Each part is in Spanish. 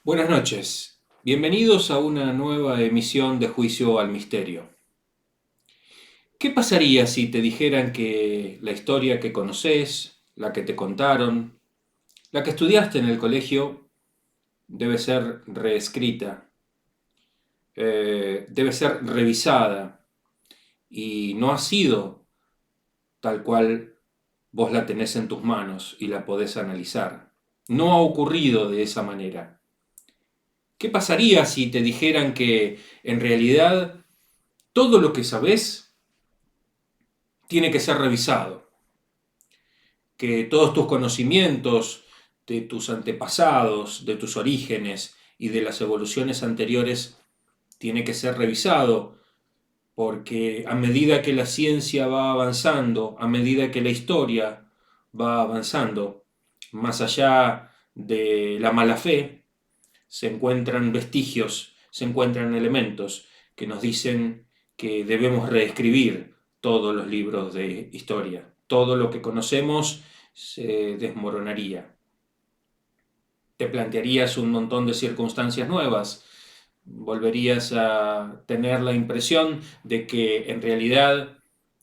Buenas noches, bienvenidos a una nueva emisión de Juicio al Misterio. ¿Qué pasaría si te dijeran que la historia que conoces, la que te contaron, la que estudiaste en el colegio, debe ser reescrita, debe ser revisada y no ha sido tal cual vos la tenés en tus manos y la podés analizar? No ha ocurrido de esa manera. ¿Qué pasaría si te dijeran que en realidad todo lo que sabés tiene que ser revisado, que todos tus conocimientos de tus antepasados, de tus orígenes y de las evoluciones anteriores tiene que ser revisado, porque a medida que la ciencia va avanzando, a medida que la historia va avanzando, más allá de la mala fe, se encuentran vestigios, se encuentran elementos que nos dicen que debemos reescribir todos los libros de historia. Todo lo que conocemos se desmoronaría. Te plantearías un montón de circunstancias nuevas. Volverías a tener la impresión de que en realidad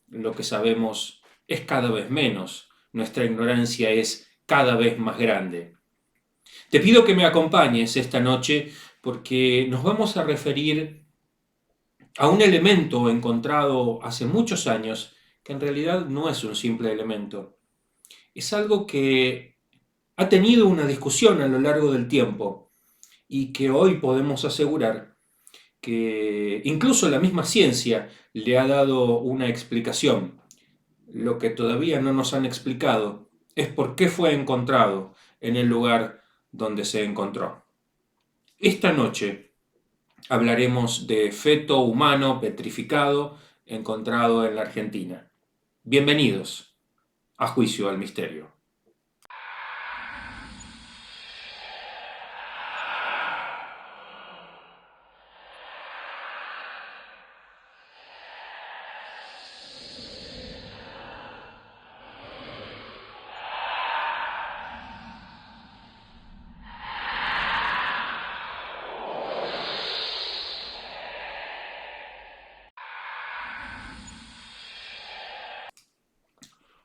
lo que sabemos es cada vez menos. Nuestra ignorancia es cada vez más grande. Te pido que me acompañes esta noche porque nos vamos a referir a un elemento encontrado hace muchos años que en realidad no es un simple elemento. Es algo que ha tenido una discusión a lo largo del tiempo y que hoy podemos asegurar que incluso la misma ciencia le ha dado una explicación. Lo que todavía no nos han explicado es por qué fue encontrado en el lugar donde se encontró. Esta noche hablaremos de feto humano petrificado encontrado en la Argentina. Bienvenidos a Juicio al Misterio.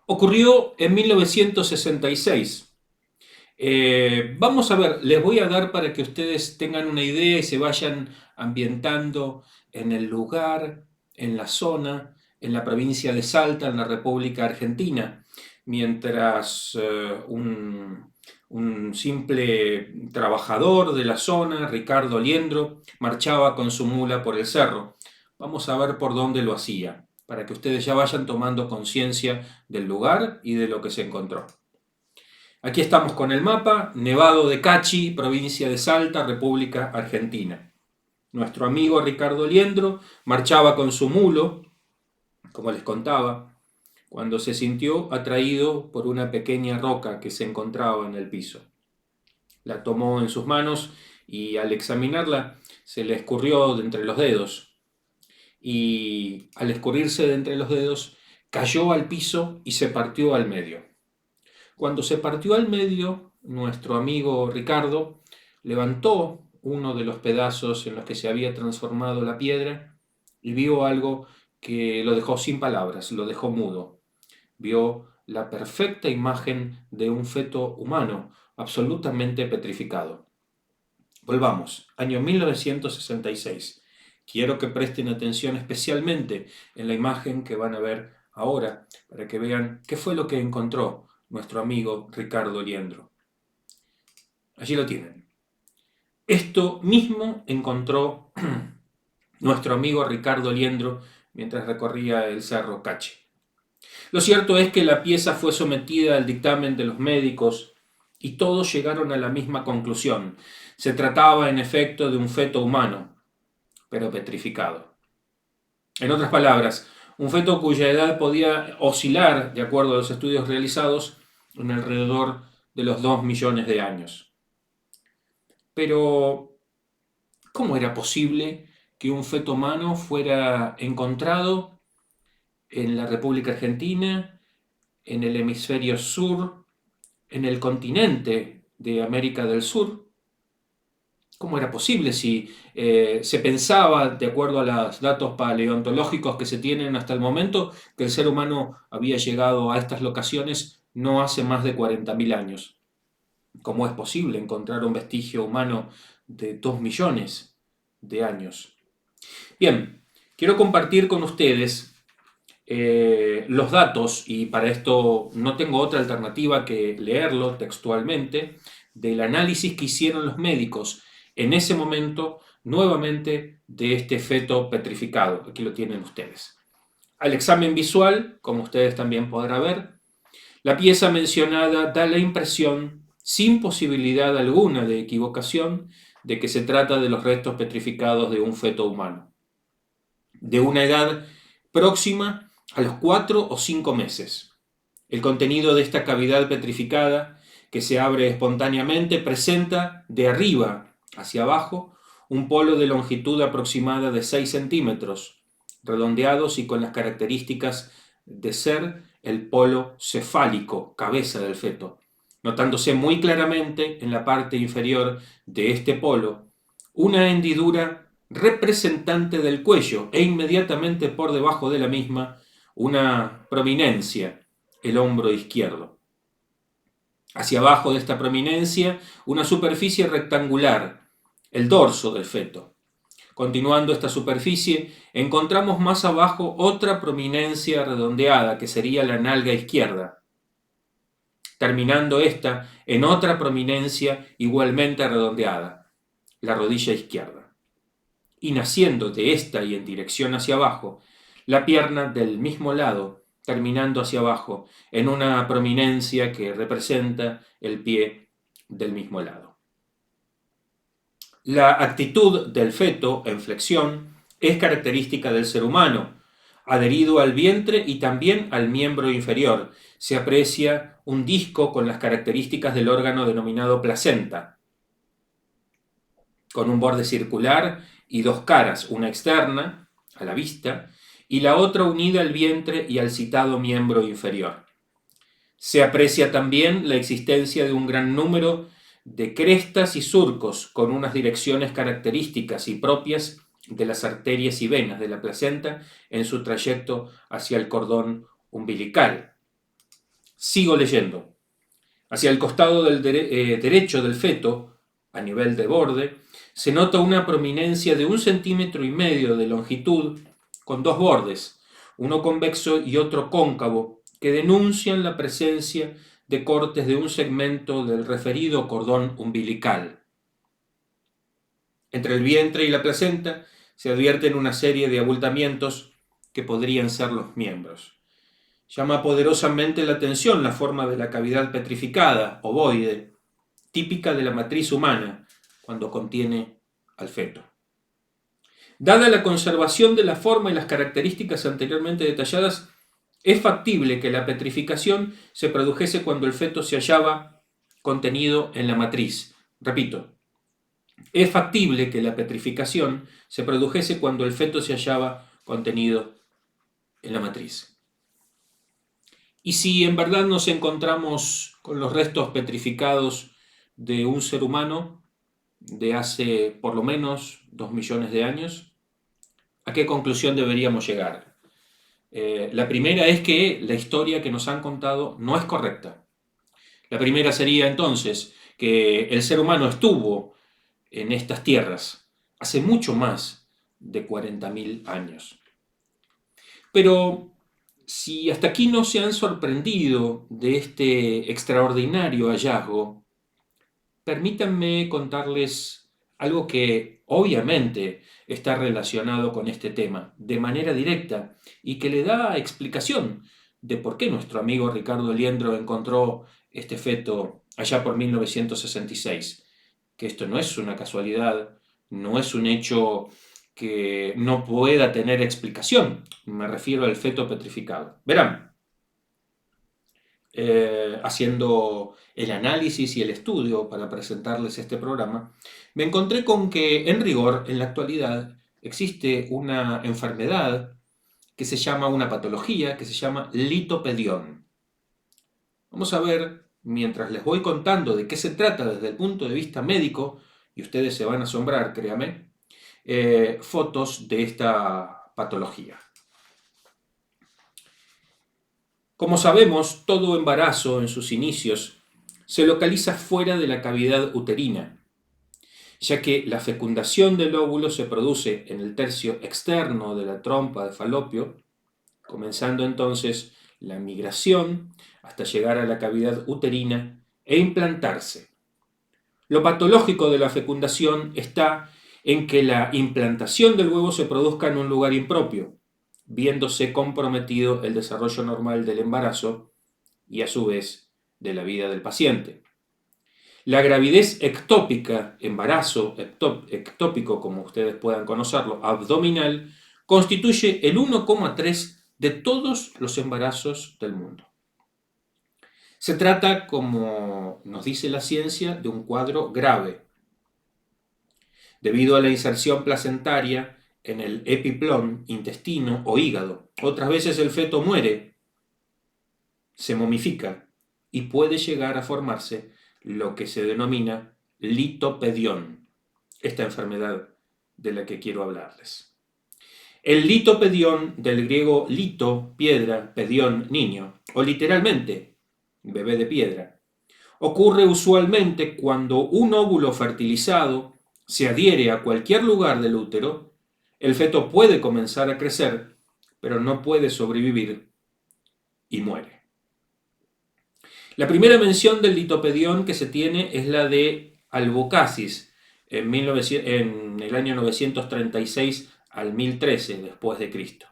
Ocurrió en 1966. Vamos a ver, les voy a dar para que ustedes tengan una idea y se vayan ambientando en el lugar, en la zona, en la provincia de Salta, en la República Argentina, mientras un simple trabajador de la zona, Ricardo Liendro, marchaba con su mula por el cerro. Vamos a ver por dónde lo hacía, para que ustedes ya vayan tomando conciencia del lugar y de lo que se encontró. Aquí estamos con el mapa, Nevado de Cachi, provincia de Salta, República Argentina. Nuestro amigo Ricardo Liendro marchaba con su mulo, como les contaba, cuando se sintió atraído por una pequeña roca que se encontraba en el piso. La tomó en sus manos y al examinarla se le escurrió de entre los dedos. Y al escurrirse de entre los dedos, cayó al piso y se partió al medio. Cuando se partió al medio, nuestro amigo Ricardo levantó uno de los pedazos en los que se había transformado la piedra y vio algo que lo dejó sin palabras, lo dejó mudo. Vio la perfecta imagen de un feto humano, absolutamente petrificado. Volvamos, año 1966. Quiero que presten atención especialmente en la imagen que van a ver ahora, para que vean qué fue lo que encontró nuestro amigo Ricardo Liendro. Allí lo tienen. Esto mismo encontró nuestro amigo Ricardo Liendro mientras recorría el cerro Cache. Lo cierto es que la pieza fue sometida al dictamen de los médicos y todos llegaron a la misma conclusión. Se trataba en efecto de un feto humano, pero petrificado. En otras palabras, un feto cuya edad podía oscilar, de acuerdo a los estudios realizados, en alrededor de los 2 millones de años. Pero, ¿cómo era posible que un feto humano fuera encontrado en la República Argentina, en el hemisferio sur, en el continente de América del Sur? ¿Cómo era posible si se pensaba, de acuerdo a los datos paleontológicos que se tienen hasta el momento, que el ser humano había llegado a estas locaciones no hace más de 40.000 años? ¿Cómo es posible encontrar un vestigio humano de 2 millones de años? Bien, quiero compartir con ustedes los datos, y para esto no tengo otra alternativa que leerlo textualmente, del análisis que hicieron los médicos en ese momento, nuevamente, de este feto petrificado. Aquí lo tienen ustedes. Al examen visual, como ustedes también podrán ver, la pieza mencionada da la impresión, sin posibilidad alguna de equivocación, de que se trata de los restos petrificados de un feto humano, de una edad próxima a los 4 o 5 meses. El contenido de esta cavidad petrificada, que se abre espontáneamente, presenta de arriba hacia abajo un polo de longitud aproximada de 6 centímetros, redondeados y con las características de ser el polo cefálico, cabeza del feto, notándose muy claramente en la parte inferior de este polo una hendidura representante del cuello e inmediatamente por debajo de la misma una prominencia, el hombro izquierdo. Hacia abajo de esta prominencia, una superficie rectangular, el dorso del feto. Continuando esta superficie, encontramos más abajo otra prominencia redondeada, que sería la nalga izquierda, terminando esta en otra prominencia igualmente redondeada, la rodilla izquierda. Y naciendo de esta y en dirección hacia abajo, la pierna del mismo lado, terminando hacia abajo en una prominencia que representa el pie del mismo lado. La actitud del feto en flexión es característica del ser humano, adherido al vientre y también al miembro inferior. Se aprecia un disco con las características del órgano denominado placenta, con un borde circular y dos caras, una externa, a la vista, y la otra unida al vientre y al citado miembro inferior. Se aprecia también la existencia de un gran número de crestas y surcos con unas direcciones características y propias de las arterias y venas de la placenta en su trayecto hacia el cordón umbilical. Sigo leyendo. Hacia el costado del derecho del feto, a nivel de borde, se nota una prominencia de 1,5 centímetros de longitud con dos bordes, uno convexo y otro cóncavo, que denuncian la presencia de cortes de un segmento del referido cordón umbilical. Entre el vientre y la placenta se advierten una serie de abultamientos que podrían ser los miembros. Llama poderosamente la atención la forma de la cavidad petrificada, ovoide, típica de la matriz humana cuando contiene al feto. Dada la conservación de la forma y las características anteriormente detalladas, es factible que la petrificación se produjese cuando el feto se hallaba contenido en la matriz. Repito, es factible que la petrificación se produjese cuando el feto se hallaba contenido en la matriz. Y si en verdad nos encontramos con los restos petrificados de un ser humano de hace por lo menos 2 millones de años, ¿a qué conclusión deberíamos llegar? La primera es que la historia que nos han contado no es correcta. La primera sería entonces que el ser humano estuvo en estas tierras hace mucho más de 40.000 años. Pero si hasta aquí no se han sorprendido de este extraordinario hallazgo, permítanme contarles algo que obviamente está relacionado con este tema de manera directa y que le da explicación de por qué nuestro amigo Ricardo Liendro encontró este feto allá por 1966. Que esto no es una casualidad, no es un hecho que no pueda tener explicación. Me refiero al feto petrificado. Verán, haciendo el análisis y el estudio para presentarles este programa, me encontré con que en rigor, en la actualidad, existe una enfermedad que se llama, una patología que se llama litopedión. Vamos a ver, mientras les voy contando de qué se trata desde el punto de vista médico, y ustedes se van a asombrar, créame, fotos de esta patología. Como sabemos, todo embarazo en sus inicios se localiza fuera de la cavidad uterina, ya que la fecundación del óvulo se produce en el tercio externo de la trompa de Falopio, comenzando entonces la migración hasta llegar a la cavidad uterina e implantarse. Lo patológico de la fecundación está en que la implantación del huevo se produzca en un lugar impropio, viéndose comprometido el desarrollo normal del embarazo y a su vez de la vida del paciente. La gravidez ectópica, embarazo ectópico, como ustedes puedan conocerlo, abdominal, constituye el 1,3 de todos los embarazos del mundo. Se trata, como nos dice la ciencia, de un cuadro grave, debido a la inserción placentaria en el epiplón, intestino o hígado. Otras veces el feto muere, se momifica y puede llegar a formarse lo que se denomina litopedión, esta enfermedad de la que quiero hablarles. El litopedión, del griego lito, piedra, pedión, niño, o literalmente, bebé de piedra, ocurre usualmente cuando un óvulo fertilizado se adhiere a cualquier lugar del útero. El feto puede comenzar a crecer, pero no puede sobrevivir y muere. La primera mención del litopedión que se tiene es la de Albocasis en el año 936 al 1013 después de Cristo.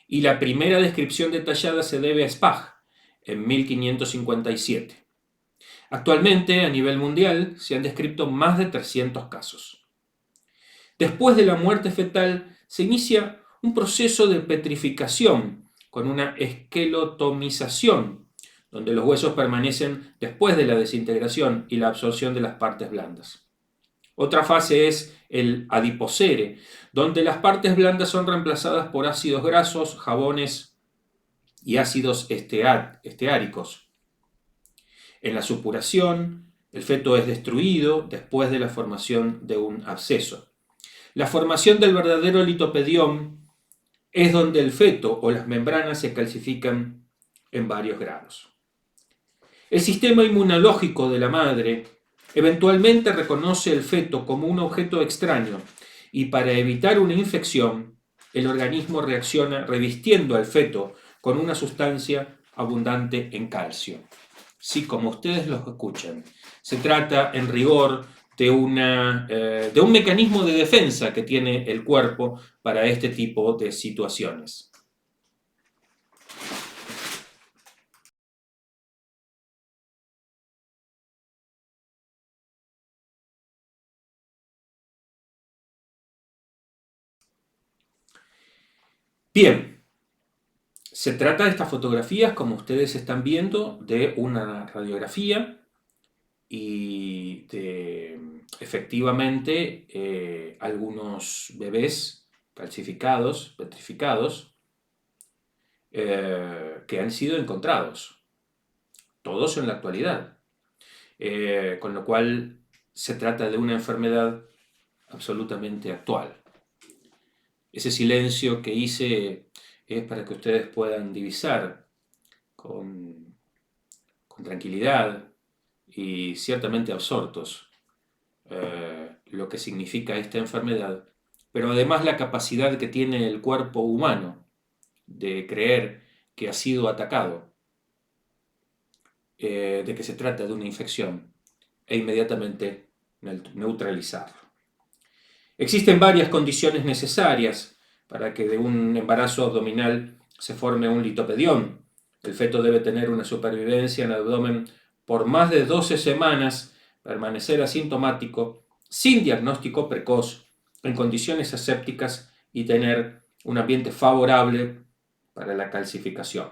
Y la primera descripción detallada se debe a Spach en 1557. Actualmente, a nivel mundial, se han descrito más de 300 casos. Después de la muerte fetal, se inicia un proceso de petrificación con una esquelotomización, donde los huesos permanecen después de la desintegración y la absorción de las partes blandas. Otra fase es el adipocere, donde las partes blandas son reemplazadas por ácidos grasos, jabones y ácidos esteáricos. En la supuración, el feto es destruido después de la formación de un absceso. La formación del verdadero litopedión es donde el feto o las membranas se calcifican en varios grados. El sistema inmunológico de la madre eventualmente reconoce el feto como un objeto extraño y para evitar una infección, el organismo reacciona revistiendo al feto con una sustancia abundante en calcio. Sí, como ustedes lo escuchan, se trata en rigor de un mecanismo de defensa que tiene el cuerpo para este tipo de situaciones. Bien, se trata de estas fotografías, como ustedes están viendo, de una radiografía y de efectivamente algunos bebés calcificados, petrificados, que han sido encontrados, todos en la actualidad. Con lo cual se trata de una enfermedad absolutamente actual. Ese silencio que hice es para que ustedes puedan divisar con tranquilidad y ciertamente absortos lo que significa esta enfermedad, pero además la capacidad que tiene el cuerpo humano de creer que ha sido atacado, de que se trata de una infección e inmediatamente neutralizarlo. Existen varias condiciones necesarias para que de un embarazo abdominal se forme un litopedión. El feto debe tener una supervivencia en el abdomen por más de 12 semanas, permanecer asintomático, sin diagnóstico precoz, en condiciones asépticas y tener un ambiente favorable para la calcificación.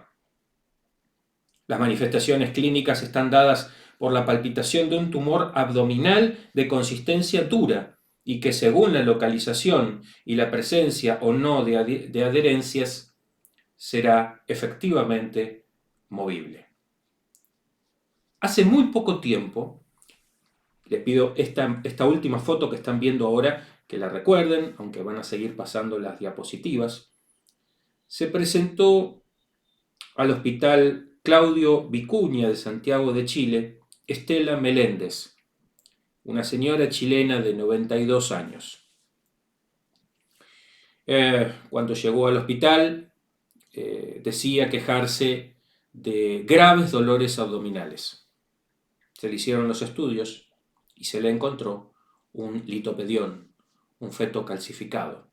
Las manifestaciones clínicas están dadas por la palpitación de un tumor abdominal de consistencia dura y que según la localización y la presencia o no de adherencias será efectivamente movible. Hace muy poco tiempo, Les pido esta última foto que están viendo ahora, que la recuerden, aunque van a seguir pasando las diapositivas. Se presentó al Hospital Claudio Vicuña de Santiago de Chile, Estela Meléndez, una señora chilena de 92 años. Cuando llegó al hospital, decía quejarse de graves dolores abdominales. Se le hicieron los estudios y se le encontró un litopedión, un feto calcificado,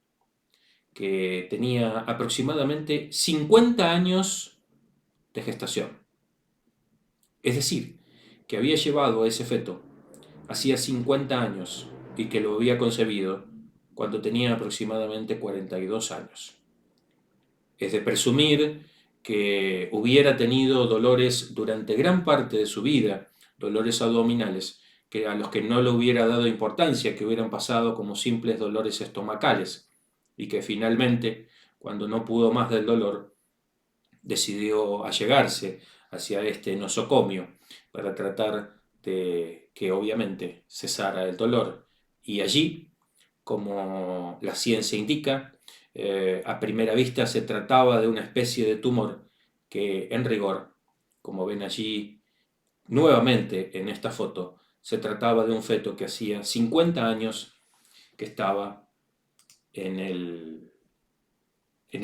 que tenía aproximadamente 50 años de gestación. Es decir, que había llevado a ese feto hacía 50 años y que lo había concebido cuando tenía aproximadamente 42 años. Es de presumir que hubiera tenido dolores durante gran parte de su vida, dolores abdominales, a los que no le hubiera dado importancia, que hubieran pasado como simples dolores estomacales, y que finalmente, cuando no pudo más del dolor, decidió allegarse hacia este nosocomio para tratar de que obviamente cesara el dolor. Y allí, como la ciencia indica, a primera vista se trataba de una especie de tumor que en rigor, como ven allí nuevamente en esta foto, se trataba de un feto que hacía 50 años que estaba en el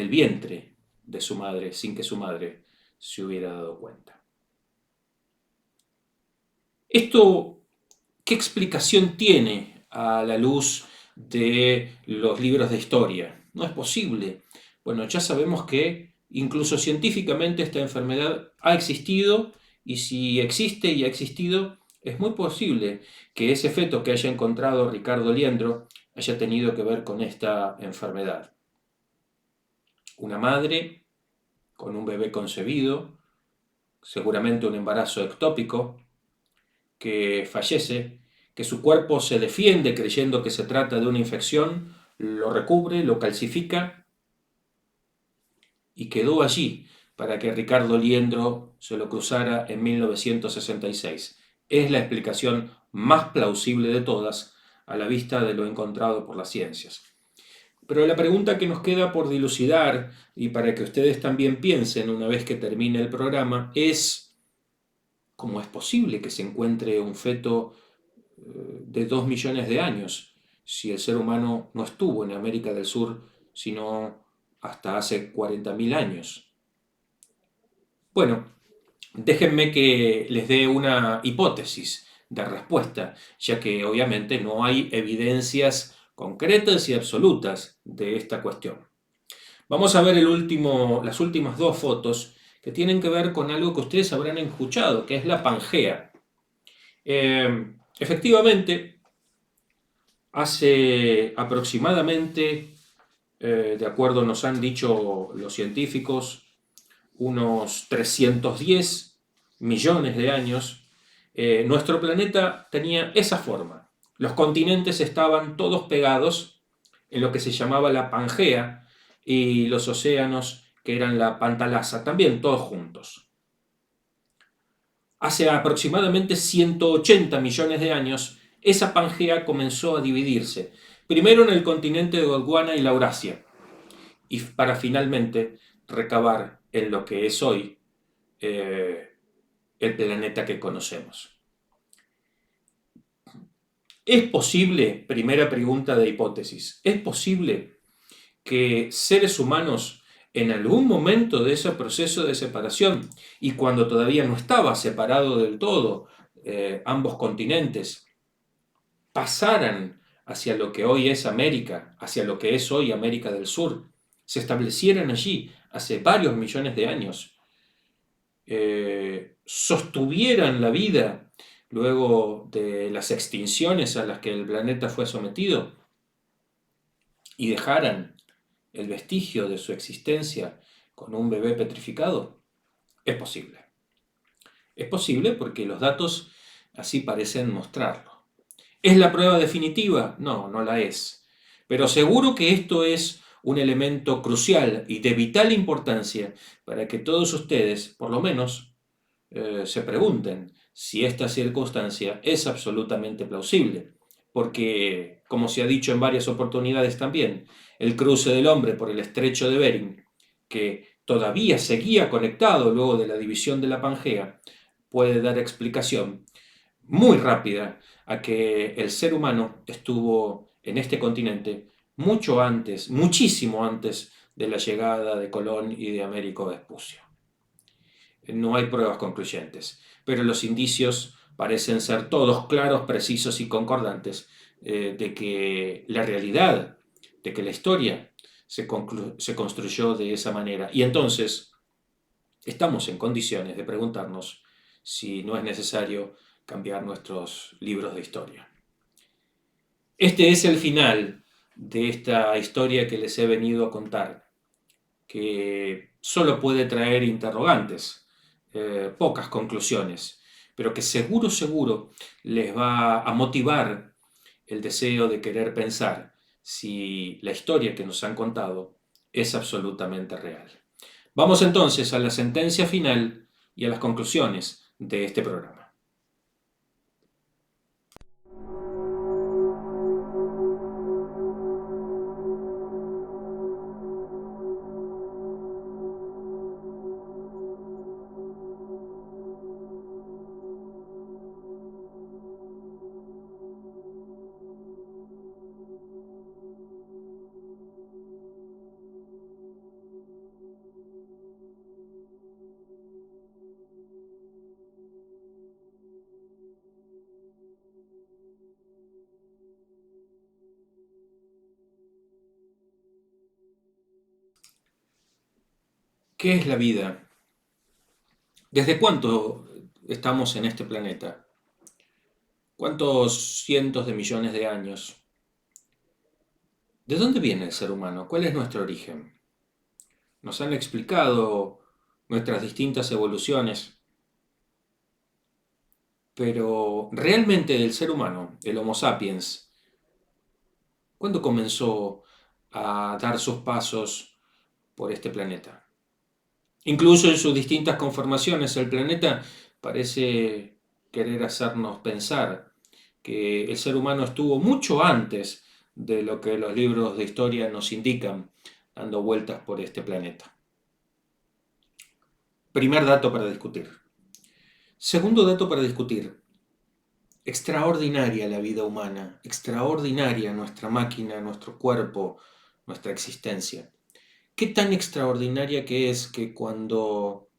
vientre de su madre sin que su madre se hubiera dado cuenta. ¿Esto qué explicación tiene a la luz de los libros de historia? No es posible. Bueno, ya sabemos que incluso científicamente esta enfermedad ha existido, y si existe y ha existido, es muy posible que ese feto que haya encontrado Ricardo Liendro haya tenido que ver con esta enfermedad. Una madre con un bebé concebido, seguramente un embarazo ectópico, que fallece, que su cuerpo se defiende creyendo que se trata de una infección, lo recubre, lo calcifica y quedó allí para que Ricardo Liendro se lo cruzara en 1966. Es la explicación más plausible de todas a la vista de lo encontrado por las ciencias. Pero la pregunta que nos queda por dilucidar, y para que ustedes también piensen una vez que termine el programa, es ¿cómo es posible que se encuentre un feto de 2 millones de años si el ser humano no estuvo en América del Sur sino hasta hace 40.000 años? Bueno, déjenme que les dé una hipótesis de respuesta, ya que obviamente no hay evidencias concretas y absolutas de esta cuestión. Vamos a ver las últimas dos fotos que tienen que ver con algo que ustedes habrán escuchado, que es la Pangea. Efectivamente, hace aproximadamente, de acuerdo nos han dicho los científicos, unos 310 millones de años, nuestro planeta tenía esa forma. Los continentes estaban todos pegados en lo que se llamaba la Pangea, y los océanos, que eran la Pantalasa, también todos juntos. Hace aproximadamente 180 millones de años, esa Pangea comenzó a dividirse, primero en el continente de Gondwana y la Eurasia, y para finalmente recabar en lo que es hoy el planeta que conocemos. ¿Es posible, primera pregunta de hipótesis, es posible que seres humanos en algún momento de ese proceso de separación, y cuando todavía no estaba separado del todo ambos continentes, pasaran hacia lo que hoy es América, hacia lo que es hoy América del Sur, se establecieran allí hace varios millones de años, sostuvieran la vida luego de las extinciones a las que el planeta fue sometido y dejaran el vestigio de su existencia con un bebé petrificado? Es posible. Es posible porque los datos así parecen mostrarlo. ¿Es la prueba definitiva? No, no la es. Pero seguro que esto es un elemento crucial y de vital importancia para que todos ustedes, por lo menos, se pregunten si esta circunstancia es absolutamente plausible, porque, como se ha dicho en varias oportunidades también, el cruce del hombre por el estrecho de Bering, que todavía seguía conectado luego de la división de la Pangea, puede dar explicación muy rápida a que el ser humano estuvo en este continente mucho antes, muchísimo antes de la llegada de Colón y de Américo Vespucio. No hay pruebas concluyentes, pero los indicios parecen ser todos claros, precisos y concordantes de que la realidad, de que la historia se construyó de esa manera. Y entonces estamos en condiciones de preguntarnos si no es necesario cambiar nuestros libros de historia. Este es el final de esta historia que les he venido a contar, que solo puede traer interrogantes, pocas conclusiones, pero que seguro les va a motivar el deseo de querer pensar si la historia que nos han contado es absolutamente real. Vamos entonces a la sentencia final y a las conclusiones de este programa. ¿Qué es la vida? ¿Desde cuánto estamos en este planeta? ¿Cuántos cientos de millones de años? ¿De dónde viene el ser humano? ¿Cuál es nuestro origen? Nos han explicado nuestras distintas evoluciones, pero realmente el ser humano, el Homo sapiens, ¿cuándo comenzó a dar sus pasos por este planeta? Incluso en sus distintas conformaciones, el planeta parece querer hacernos pensar que el ser humano estuvo mucho antes de lo que los libros de historia nos indican, dando vueltas por este planeta. Primer dato para discutir. Segundo dato para discutir. Extraordinaria la vida humana, extraordinaria nuestra máquina, nuestro cuerpo, nuestra existencia. ¿Qué tan extraordinaria que es que cuando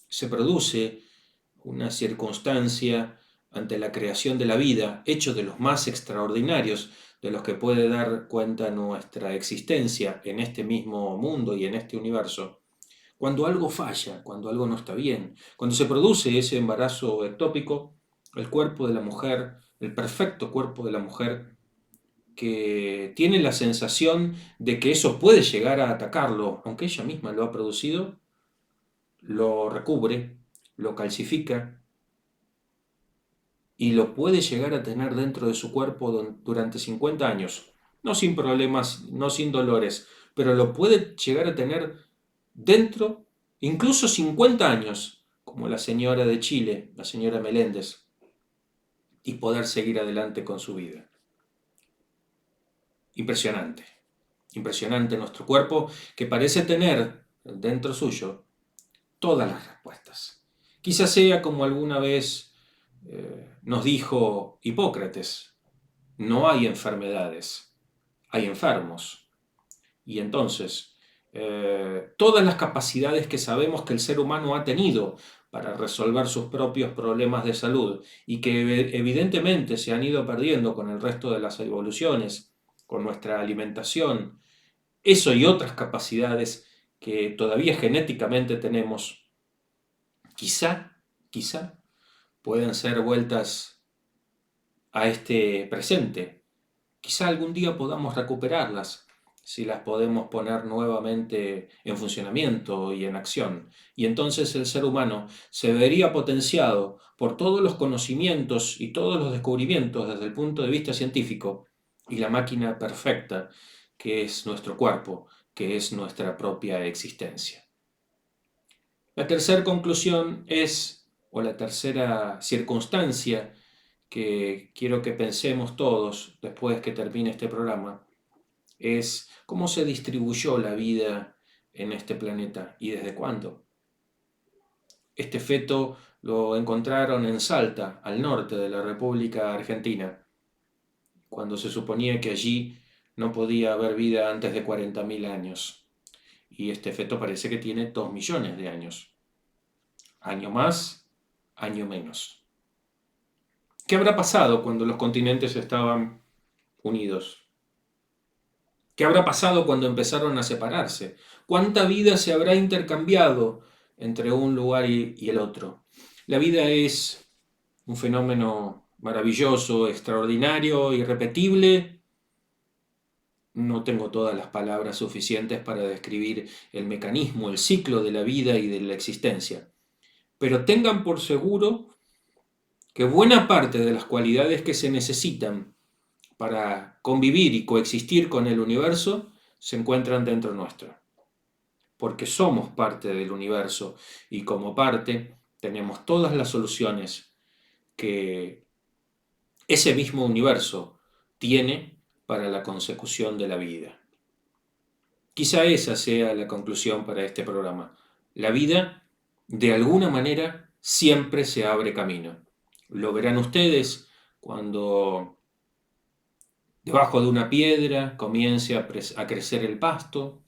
se produce una circunstancia ante la creación de la vida, hecho de los más extraordinarios de los que puede dar cuenta nuestra existencia en este mismo mundo y en este universo, cuando algo falla, cuando algo no está bien, cuando se produce ese embarazo ectópico, el cuerpo de la mujer, el perfecto cuerpo de la mujer, que tiene la sensación de que eso puede llegar a atacarlo, aunque ella misma lo ha producido, lo recubre, lo calcifica y lo puede llegar a tener dentro de su cuerpo durante 50 años, no sin problemas, no sin dolores, pero lo puede llegar a tener dentro incluso 50 años, como la señora de Chile, la señora Meléndez, y poder seguir adelante con su vida. Impresionante, impresionante nuestro cuerpo que parece tener dentro suyo todas las respuestas. Quizás sea como alguna vez nos dijo Hipócrates, no hay enfermedades, hay enfermos. Y entonces, todas las capacidades que sabemos que el ser humano ha tenido para resolver sus propios problemas de salud y que evidentemente se han ido perdiendo con el resto de las evoluciones, con nuestra alimentación, eso y otras capacidades que todavía genéticamente tenemos, quizá pueden ser vueltas a este presente. Quizá algún día podamos recuperarlas si las podemos poner nuevamente en funcionamiento y en acción. Y entonces el ser humano se vería potenciado por todos los conocimientos y todos los descubrimientos desde el punto de vista científico y la máquina perfecta que es nuestro cuerpo, que es nuestra propia existencia. La tercera conclusión es o la tercera circunstancia que quiero que pensemos todos después que termine este programa es cómo se distribuyó la vida en este planeta y desde cuándo. Este feto lo encontraron en Salta, al norte de la República Argentina, cuando se suponía que allí no podía haber vida antes de 40.000 años. Y este feto parece que tiene 2 millones de años. Año más, año menos. ¿Qué habrá pasado cuando los continentes estaban unidos? ¿Qué habrá pasado cuando empezaron a separarse? ¿Cuánta vida se habrá intercambiado entre un lugar y el otro? La vida es un fenómeno maravilloso, extraordinario, irrepetible. No tengo todas las palabras suficientes para describir el mecanismo, el ciclo de la vida y de la existencia. Pero tengan por seguro que buena parte de las cualidades que se necesitan para convivir y coexistir con el universo se encuentran dentro nuestro. Porque somos parte del universo y como parte tenemos todas las soluciones que ese mismo universo tiene para la consecución de la vida. Quizá esa sea la conclusión para este programa. La vida, de alguna manera, siempre se abre camino. Lo verán ustedes cuando debajo de una piedra comience a crecer el pasto,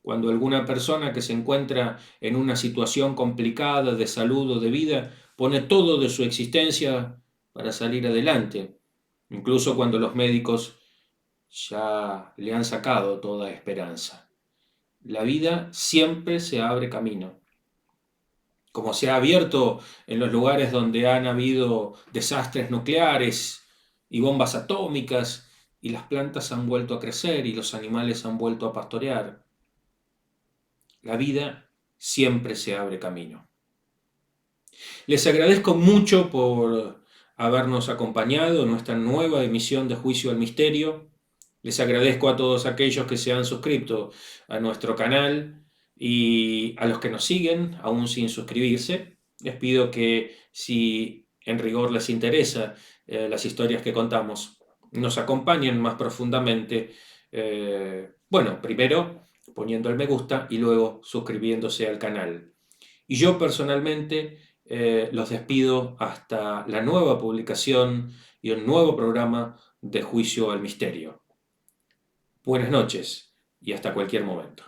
cuando alguna persona que se encuentra en una situación complicada de salud o de vida pone todo de su existencia para salir adelante, incluso cuando los médicos ya le han sacado toda esperanza. La vida siempre se abre camino. Como se ha abierto en los lugares donde han habido desastres nucleares y bombas atómicas, y las plantas han vuelto a crecer y los animales han vuelto a pastorear. La vida siempre se abre camino. Les agradezco mucho por habernos acompañado en nuestra nueva emisión de Juicio al Misterio. Les agradezco a todos aquellos que se han suscrito a nuestro canal y a los que nos siguen, aún sin suscribirse. Les pido que si en rigor les interesa las historias que contamos, nos acompañen más profundamente. Primero poniendo el me gusta y luego suscribiéndose al canal. Y yo personalmente los despido hasta la nueva publicación y un nuevo programa de Juicio al Misterio. Buenas noches y hasta cualquier momento.